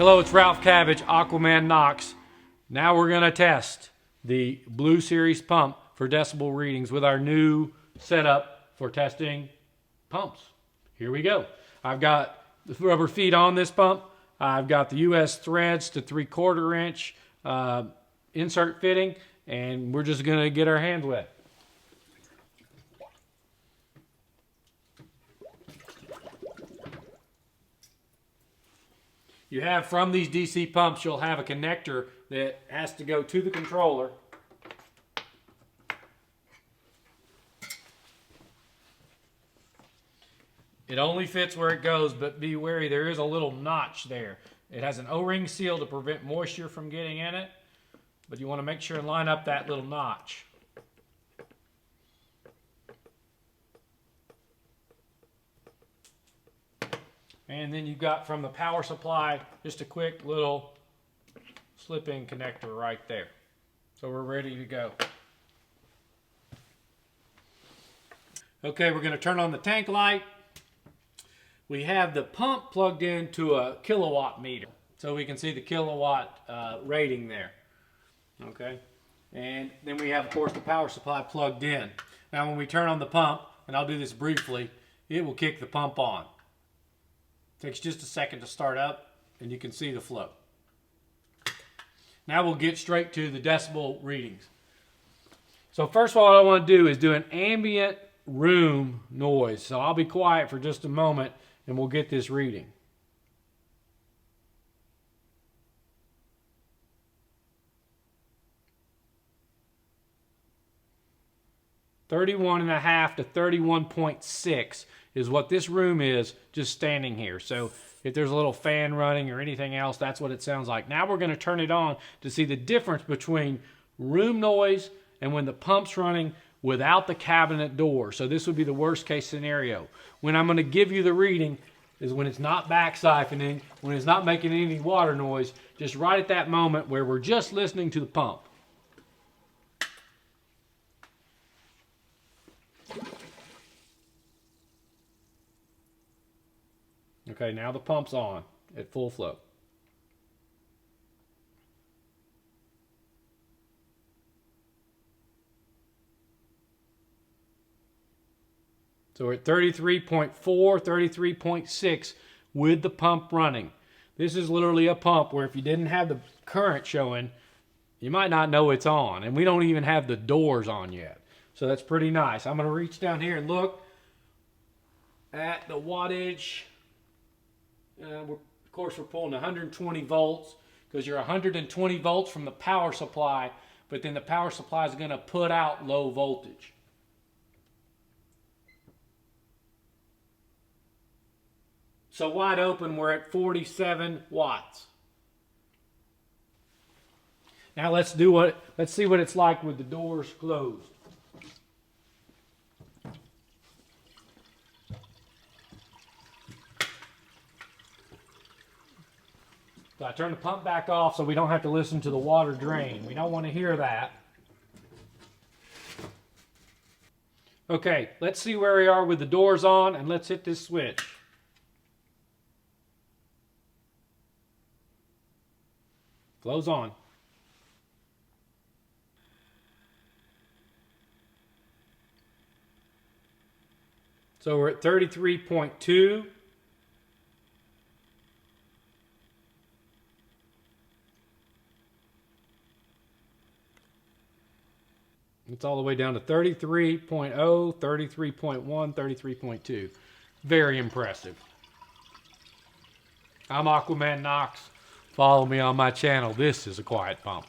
Hello, it's Ralph Cabbage, Aquaman Knox. Now we're going to test the Blue Series pump for decibel readings with our new setup for testing pumps. Here we go. I've got the rubber feet on this pump. I've got the US threads to 3/4 inch insert fitting, and we're just going to get our hands wet. You have, from these DC pumps, you'll have a connector that has to go to the controller. It only fits where it goes, but be wary, there is a little notch there. It has an O-ring seal to prevent moisture from getting in it, but you want to make sure and line up that little notch. And then you've got, from the power supply, just a quick little slip-in connector right there. So we're ready to go. Okay, we're going to turn on the tank light. We have the pump plugged into a kilowatt meter, so we can see the kilowatt rating there. Okay, and then we have, of course, the power supply plugged in. Now when we turn on the pump, and I'll do this briefly, it will kick the pump on. Takes just a second to start up, and you can see the flow. Now we'll get straight to the decibel readings. So first of all, what I want to do is do an ambient room noise. So I'll be quiet for just a moment, and we'll get this reading. (31.5 to 31.6) is what this room is just standing here. So if there's a little fan running or anything else, that's what it sounds like. Now we're going to turn it on to see the difference between room noise and when the pump's running without the cabinet door. So this would be the worst case scenario. When I'm going to give you the reading is when it's not back siphoning, when it's not making any water noise, just right at that moment where we're just listening to the pump. Okay, now the pump's on at full flow. So we're at 33.4, 33.6 with the pump running. This is literally a pump where if you didn't have the current showing, you might not know it's on. And we don't even have the doors on yet. So that's pretty nice. I'm going to reach down here and look at the wattage. Of course, we're pulling 120 volts because you're 120 volts from the power supply, but then the power supply is going to put out low voltage. So wide open, we're at 47 watts. Now let's see what it's like with the doors closed. So I turn the pump back off so we don't have to listen to the water drain. We don't want to hear that. Okay, let's see where we are with the doors on, and let's hit this switch. Flow's on. So we're at 33.2. It's all the way down to 33.0, 33.1, 33.2. Very impressive. I'm Aquaman Knox. Follow me on my channel. This is a quiet pump.